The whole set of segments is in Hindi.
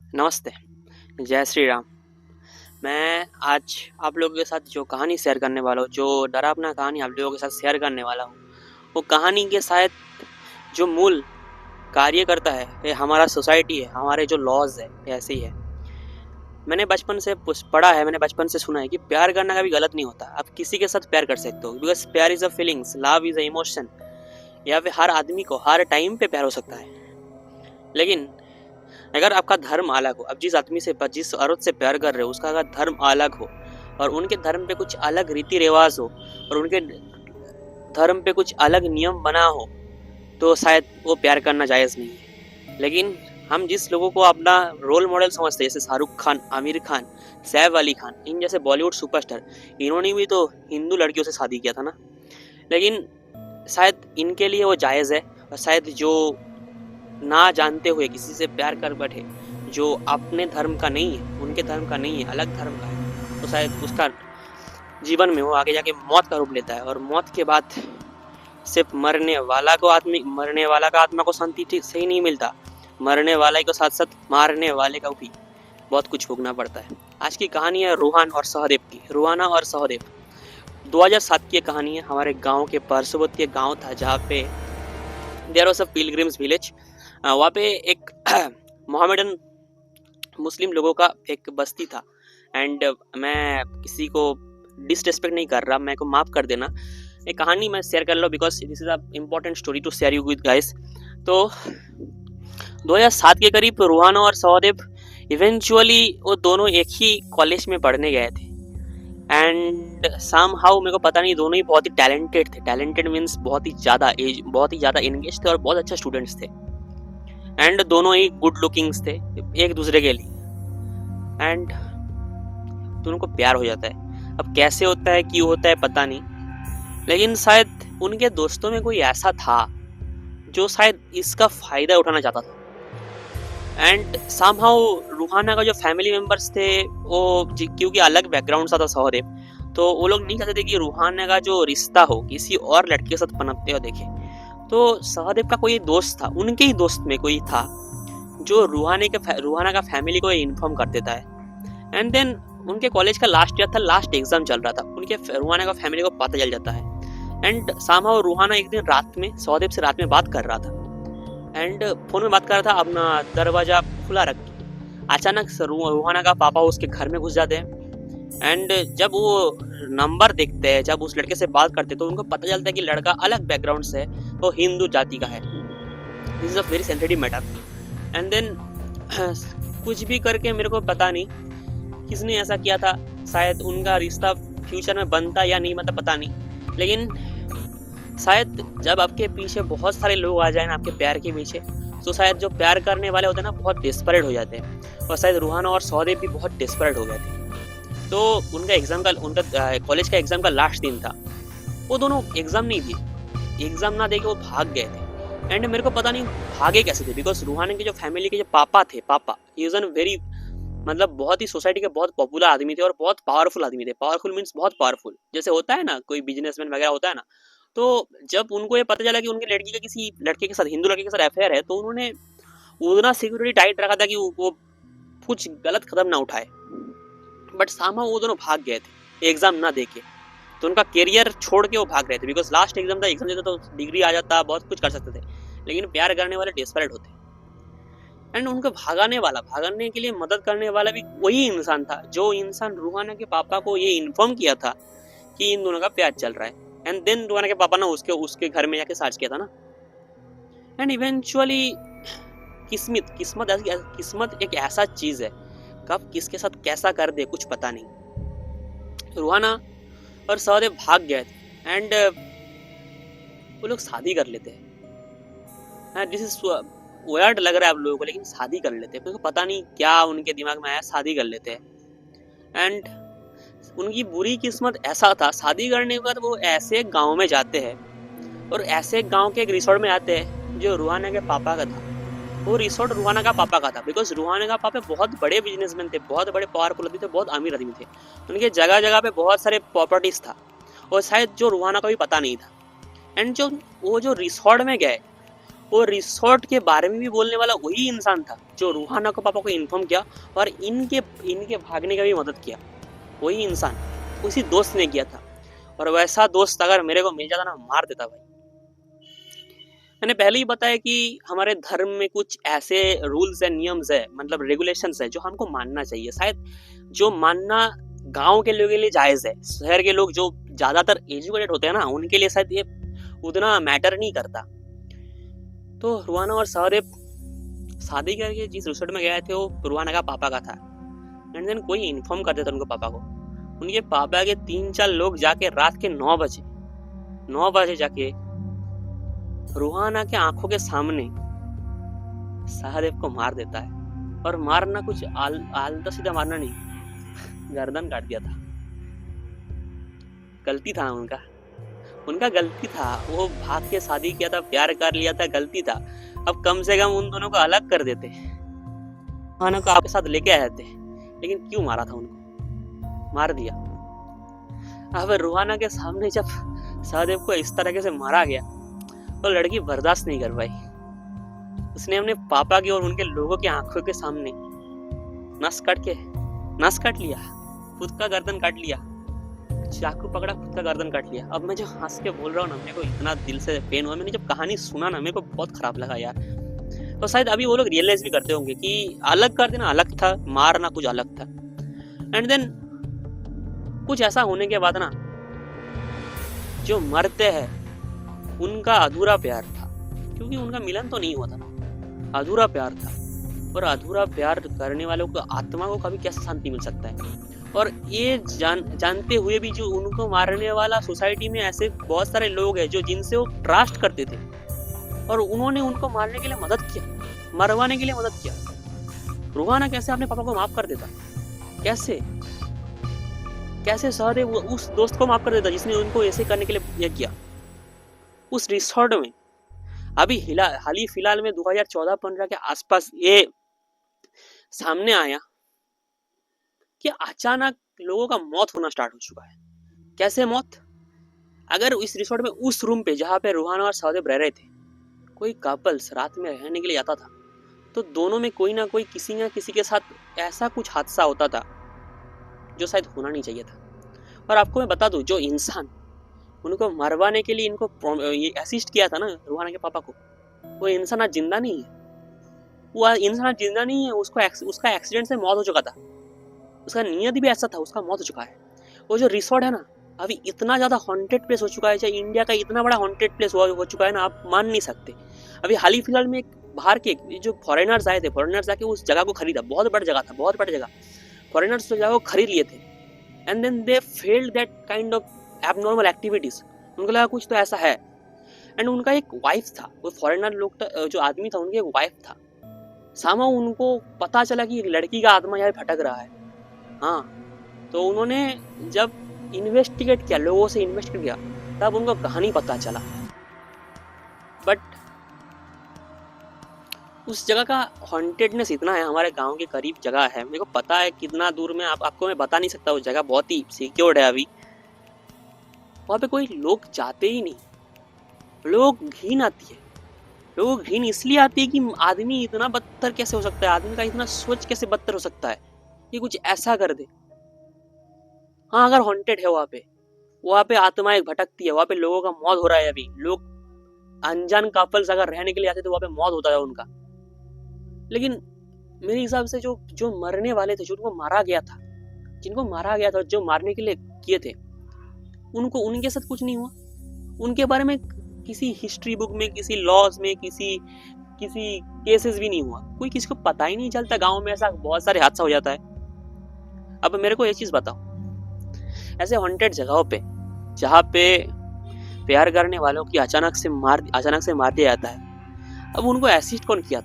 नमस्ते, जय श्री राम। मैं आज आप लोगों के साथ जो कहानी शेयर करने वाला हूँ, जो डरावना कहानी आप लोगों के साथ शेयर करने वाला हूँ, वो कहानी के शायद जो मूल कार्य करता है, ये हमारा सोसाइटी है, हमारे जो लॉज़ है, ये ऐसे ही है। मैंने बचपन से पढ़ा है, मैंने बचपन से सुना है कि प्यार करना कभी गलत नहीं होता। आप किसी के साथ प्यार कर सकते हो, बिकॉज़ प्यार is a feelings, love is a emotion. या फिर हर आदमी को हर टाइम पे प्यार हो सकता है। लेकिन अगर आपका धर्म अलग हो, आप जिस आदमी से जिस औरत से प्यार कर रहे हो उसका अगर धर्म अलग हो और उनके धर्म पे कुछ अलग रीति रिवाज हो और उनके धर्म पे कुछ अलग नियम बना हो, तो शायद वो प्यार करना जायज़ नहीं है। लेकिन हम जिस लोगों को अपना रोल मॉडल समझते हैं, जैसे शाहरुख खान, आमिर खान, सैफ अली खान, इन जैसे बॉलीवुड सुपरस्टार, इन्होंने भी तो हिंदू लड़कियों से शादी किया था ना। लेकिन शायद इनके लिए वो जायज़ है, और शायद जो ना जानते हुए किसी से प्यार कर बैठे, जो अपने धर्म का नहीं है, उनके धर्म का नहीं है, अलग धर्म का है, तो शायद उसका जीवन में वो आगे जाके मौत का रूप लेता है। और मौत के बाद सिर्फ मरने वाला का आत्मा को शांति ठीक से ही नहीं मिलता, मरने वाले के साथ साथ मारने वाले का भी बहुत कुछ भोगना पड़ता है। आज की कहानी है रूहान और सहदेव की। रूहाना और सहदेव 2007 की कहानी है। हमारे गांव के पार्श्ववर्ती गांव था जहाँ पे there was a pilgrims village. वहाँ पे एक मोहम्मदन मुस्लिम लोगों का एक बस्ती था। एंड मैं किसी को डिसरिस्पेक्ट नहीं कर रहा, मेरे को माफ़ कर देना। एक कहानी मैं शेयर कर लो because this is a important story to share you with guys. तो 2007 के करीब रूहाना और सहदेव इवेंचुअली वो दोनों एक ही कॉलेज में पढ़ने गए थे। एंड सम हाउ मेरे को पता नहीं, दोनों ही बहुत ही टैलेंटेड थे। टैलेंटेड मीन्स बहुत ही ज़्यादा एंगेज थे और बहुत अच्छे स्टूडेंट्स थे। एंड दोनों ही गुड लुकिंग्स थे एक दूसरे के लिए। एंड दोनों को प्यार हो जाता है। अब कैसे होता है, क्यों होता है, पता नहीं, लेकिन शायद उनके दोस्तों में कोई ऐसा था जो शायद इसका फायदा उठाना चाहता था। एंड समहाउ रूहाना का जो फैमिली मेंबर्स थे वो क्योंकि अलग बैकग्राउंड सा था सहदेव, तो वो लोग नहीं चाहते थे कि रूहाना का जो रिश्ता हो किसी और लड़के के साथ पनपते हो देखे। तो सहदेव का कोई दोस्त था, उनके ही दोस्त में कोई था जो रूहाना का फैमिली को इन्फॉर्म कर देता है। एंड देन उनके कॉलेज का लास्ट ईयर था, लास्ट एग्जाम चल रहा था, उनके रूहाना का फैमिली को पता चल जाता है। एंड समहाउ रूहाना एक दिन रात में सहदेव से रात में बात कर रहा था। एंड फोन में बात कर रहा था, अपना दरवाजा खुला रख के। अचानक रूहाना का पापा उसके घर में घुस जाते हैं। एंड जब वो नंबर देखते हैं, जब उस लड़के से बात करते तो उनको पता चलता है कि लड़का अलग बैकग्राउंड से है, वो हिंदू जाति का है। This is a very sensitive matter. And then कुछ भी करके, मेरे को पता नहीं किसने ऐसा किया था, शायद उनका रिश्ता फ्यूचर में बनता या नहीं बनता पता नहीं, लेकिन शायद जब आपके पीछे बहुत सारे लोग आ जाए ना आपके प्यार के पीछे, तो शायद जो प्यार करने वाले होते हैं ना बहुत डेस्परेट हो जाते हैं। और शायद रूहाना और सहदेव भी बहुत डेस्परेट हो गए थे। तो उनका कॉलेज का एग्जाम का लास्ट दिन था। वो दोनों एग्जाम नहीं दिए, एग्जाम ना दे के वो भाग गए थे। एंड मेरे को पता नहीं भागे कैसे थे, बिकॉज रूहाना के जो फैमिली के जो पापा थे, पापा इज एन वेरी, मतलब बहुत ही सोसाइटी के बहुत पॉपुलर आदमी थे और बहुत पावरफुल आदमी थे। पावरफुल मीन्स बहुत पावरफुल, जैसे होता है ना कोई बिजनेसमैन वगैरह होता है ना। तो जब उनको ये पता चला कि उनकी लड़की का किसी लड़के के साथ, हिंदू लड़के के साथ अफेयर है, तो उन्होंने उतना सिक्योरिटी टाइट रखा था कि वो कुछ गलत कदम ना उठाए। बट सामा वो दोनों भाग गए थे एग्जाम ना देके। तो उनका करियर छोड़ के वो भाग रहे थे, बिकॉज लास्ट एग्जाम था, एग्जाम देता तो डिग्री आ जाता, बहुत कुछ कर सकते थे। लेकिन प्यार करने वाले डेस्परेट होते। एंड उनको भागने के लिए मदद करने वाला भी वही इंसान था जो इंसान रूहाना के पापा को ये इन्फॉर्म किया था कि इन दोनों का प्यार चल रहा है। एंड देन रूहाना के पापा ने उसके घर में जाके सर्च किया था ना। एंड इवेंचुअली किस्मत एक ऐसा चीज है, कब किसके साथ कैसा कर दे कुछ पता नहीं। रूहाना और सहदेव भाग गए थे। एंड वो लोग शादी कर लेते हैं। दिस इज वर्ड लग रहा है आप लोगों को, लेकिन शादी कर लेते हैं। मेरे को पता नहीं क्या उनके दिमाग में आया, शादी कर लेते हैं। एंड उनकी बुरी किस्मत ऐसा था, शादी करने के बाद वो ऐसे गांव में जाते हैं और ऐसे गांव के एक रिसोर्ट में आते हैं जो रूहाना के पापा का था। वो रिसोर्ट रूहाना का पापा का था, बिकॉज रूहाना का पापा बहुत बड़े बिजनेसमैन थे, बहुत बड़े पावरफुल आदमी थे, बहुत अमीर आदमी थे। उनके जगह जगह पे बहुत सारे प्रॉपर्टीज था, और शायद जो रूहाना का भी पता नहीं था। एंड जो रिसोर्ट में गए, वो रिसोर्ट के बारे में भी बोलने वाला वही इंसान था जो रूहाना को पापा को इन्फॉर्म किया और इनके भागने का भी मदद किया। वही इंसान, उसी दोस्त ने किया था। और वैसा दोस्त अगर मेरे को मिल जाता ना, मार देता भाई। मैंने पहले ही बताया कि हमारे धर्म में कुछ ऐसे रूल्स एंड नियम्स है, मतलब रेगुलेशंस है, जो हमको मानना चाहिए। शायद जो मानना गांव के लोगों के लिए जायज है, शहर के लोग जो ज्यादातर एजुकेटेड होते हैं ना, उनके लिए शायद ये उतना मैटर नहीं करता। तो रूहाना और सहदेव शादी करके जिस रिसोर्ट में गए थे वो रूहाना का पापा का था। एंड देन कोई इन्फॉर्म कर देता उनको पापा को। उनके पापा के 3-4 लोग जाके रात के 9 बजे जाके रूहाना के आंखों के सामने सहदेव को मार देता है। और मारना कुछ आलता सीधा मारना नहीं, गर्दन काट दिया था। गलती था उनका गलती था। वो भाग के शादी किया था, प्यार कर लिया था, गलती था। अब कम से कम उन दोनों को अलग कर देते, रूहाना को आपके साथ लेके आए थे। लेकिन क्यों मारा था उनको? मार दिया। अब रूहाना के सामने जब सहदेव को इस तरह से मारा गया तो लड़की बर्दाश्त नहीं कर पाई। उसने अपने पापा की और उनके लोगों की आंखों के सामने नस काट लिया, खुद का गर्दन काट लिया, चाकू पकड़ा, खुद का गर्दन काट लिया। अब मैं जो हंस के बोल रहा हूँ ना, मेरे को इतना दिल से पेन हुआ। मैंने जब कहानी सुना ना, मेरे को बहुत खराब लगा यार। तो शायद अभी वो लोग रियलाइज भी करते होंगे कि अलग कर देना अलग था, मारना कुछ अलग था। एंड देन कुछ ऐसा होने के बाद ना, जो मरते हैं उनका अधूरा प्यार था, क्योंकि उनका मिलन तो नहीं हुआ था, अधूरा प्यार था। और अधूरा प्यार करने वालों को आत्मा को कभी कैसे शांति मिल सकता है? और ये जानते हुए भी जो उनको मारने वाला सोसाइटी में ऐसे बहुत सारे लोग हैं जो जिनसे वो ट्रस्ट करते थे, और उन्होंने उनको मारने के लिए मदद किया, मरवाने के लिए मदद किया। रूहाना कैसे अपने पापा को माफ कर देता? कैसे सहदेव उस दोस्त को माफ कर देता जिसने उनको ऐसे करने के लिए यह किया? उस रिसोर्ट में अभी हाल ही फिलहाल में 2014-15 के आसपास ये सामने आया कि अचानक लोगों का मौत होना स्टार्ट हो चुका है। कैसे मौत? अगर इस रिसोर्ट में उस रूम पे जहाँ पे रूहाना और सहदेव रह रहे थे, कोई कपल्स रात में रहने के लिए आता था, तो दोनों में कोई ना कोई किसी न किसी के साथ ऐसा कुछ हादसा होता था जो शायद होना नहीं चाहिए था। और आपको मैं बता दूं, जो इंसान उनको मरवाने के लिए इनको ये असिस्ट किया था ना रूहाना के पापा को, वो इंसान आज जिंदा नहीं है। वो इंसान आज जिंदा नहीं है, उसका एक्सीडेंट से मौत हो चुका था। उसका नियत भी ऐसा था, उसका मौत हो चुका है। वो जो रिसोर्ट है ना, अभी इतना ज्यादा हॉन्टेड प्लेस हो चुका है, चाहे इंडिया का इतना बड़ा हॉन्टेड प्लेस हो चुका है ना, आप मान नहीं सकते। अभी हाल ही फिलहाल में एक बाहर के जो फॉरेनर्स आए थे, फॉरेनर्स आके उस जगह को खरीदा। बहुत बड़ी जगह था। फॉरेनर्स जगह को खरीद लिए थे, and then they failed that kind of abnormal activities. उनको लगा कुछ तो ऐसा है। एंड उनका एक वाइफ था, वो फॉरेनर लोग जो आदमी था, उनकी एक वाइफ था। सामा उनको पता चला कि एक लड़की का आत्मा यहाँ भटक रहा है। हाँ, तो उन्होंने जब इन्वेस्टिगेट किया, लोगों से इन्वेस्टिगेट किया, तब उनको कहानी पता चला। बट उस जगह का हॉन्टेडनेस इतना है, हमारे गांव के करीब जगह है, मेरे को पता है कितना दूर में, आपको मैं बता नहीं सकता। वो जगह बहुत ही सिक्योर्ड है। अभी वहाँ पे कोई लोग जाते ही नहीं, लोग घिन आती है। लोगों को घिन इसलिए आती है कि आदमी इतना बदतर कैसे हो सकता है, आदमी का इतना सोच कैसे बदतर हो सकता है कि कुछ ऐसा कर दे। हाँ, अगर हॉन्टेड है वहाँ पे आत्माएं भटकती है, वहाँ पे लोगों का मौत हो रहा है। अभी लोग अनजान कपल्स अगर रहने के लिए आते तो वहाँ पे मौत होता है उनका। लेकिन मेरे हिसाब से जो मरने वाले थे, जिनको मारा गया था, जो मारने के लिए किए थे, उनके साथ कुछ नहीं हुआ। उनके बारे में किसी हिस्ट्री बुक में, किसी लॉज में, किसी केसेस भी नहीं हुआ। कोई किसी को पता ही नहीं चलता। गांव में ऐसा बहुत सारे हादसा हो जाता है। अब मेरे को एक चीज बताओ, ऐसे हॉन्टेड जगहों पे जहाँ पे प्यार करने वालों की अचानक से मार दिया जाता है, अब उनको असिस्ट कौन किया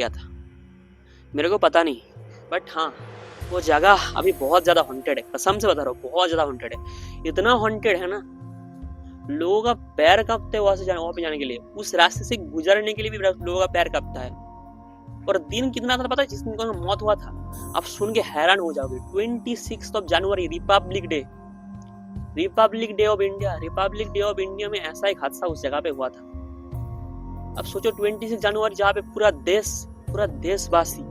था? मेरे को पता नहीं। बट हाँ, वो जगह अभी बहुत ज्यादा हॉन्टेड है। कसम से बता रहा हूँ, बहुत ज्यादा हॉन्टेड है। इतना हॉन्टेड है ना, लोगों का पैर कांपता है वहां पे जाने के लिए। उस रास्ते से गुजरने के लिए भी लोगों का पैर कांपता है। और दिन कितना था पता है जिस दिन को मौत हुआ था? आप सुन के हैरान हो जाओगे। 26 जनवरी, रिपब्लिक डे ऑफ इंडिया में ऐसा एक हादसा उस जगह पे हुआ था। अब सोचो 26 जनवरी जहाँ पे पूरा देशवासी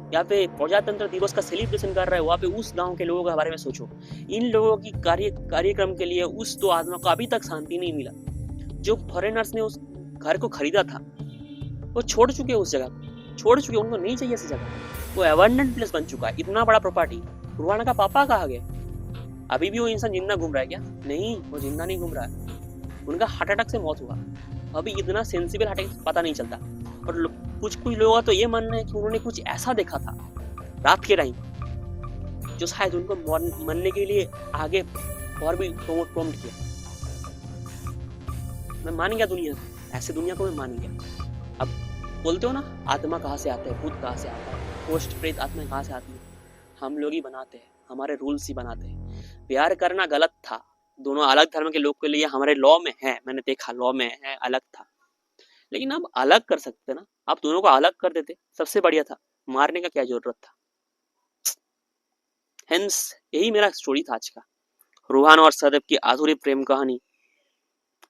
यहाँ पे प्रजातंत्र दिवस का सेलिब्रेशन कर रहा है, वहाँ पे उस गांव के लोगों के बारे में सोचो। इन लोगों की कार्यक्रम के लिए उस दो आत्मा को अभी तक शांति नहीं मिला। जो फॉरेनर्स ने उस घर को खरीदा था वो छोड़ चुके उस जगह, छोड़ चुके, उनको नहीं चाहिए ऐसी जगह। वो एबंडेंट प्लेस बन चुका है, इतना बड़ा प्रॉपर्टी। रुहाना का पापा कहाँ गए? अभी भी वो इंसान जिंदा घूम रहा है क्या? नहीं, वो जिंदा नहीं घूम रहा है, उनका हार्ट अटैक से मौत हुआ। अभी इतना सेंसिबल हार्ट अटैक पता नहीं चलता। और कुछ लोगों का तो ये मानना है कि उन्होंने कुछ ऐसा देखा था रात के टाइम जो शायद उनको मरने के लिए आगे और भी प्रॉम्प्ट किया। मैं मान गया दुनिया, ऐसे दुनिया को मैं मान गया। अब बोलते हो ना, आत्मा कहाँ से आता है, भूत कहाँ से आता है, पोस्ट प्रेत आत्मा कहाँ से आती है? हम लोग ही बनाते हैं, हमारे रूल्स ही बनाते हैं। प्यार करना गलत था, दोनों अलग धर्म के लोग के लिए हमारे लॉ में है, मैंने देखा लॉ में है, अलग था। लेकिन अब अलग कर सकते ना, आप दोनों को अलग कर देते, सबसे बढ़िया था। मारने का क्या जरूरत था? हेंस यही मेरा स्टोरी था आज का, रूहान और सदैव की अधूरी प्रेम कहानी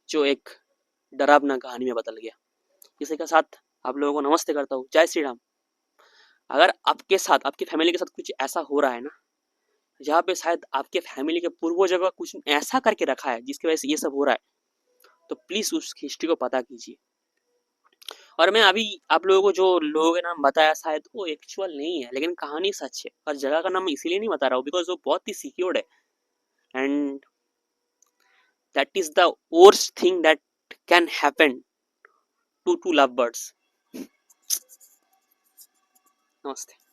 जो एक डरावना कहानी में बदल गया। इसी के साथ आप लोगों को नमस्ते करता हूँ, जय श्री राम। अगर आपके साथ, आपकी फैमिली के साथ कुछ ऐसा हो रहा है ना, जहाँ पे शायद आपके फैमिली के पूर्वजों का कुछ ऐसा करके रखा है जिसकी वजह से ये सब हो रहा है, तो प्लीज उस हिस्ट्री को पता कीजिए। और मैं अभी आप लोगों को जो लोगों के नाम बताया शायद वो एक्चुअल नहीं है, लेकिन कहानी सच है। और जगह का नाम इसीलिए नहीं बता रहा हूँ बिकॉज वो बहुत ही सिक्योर्ड है, and that is the worst thing that can happen to love birds. नमस्ते।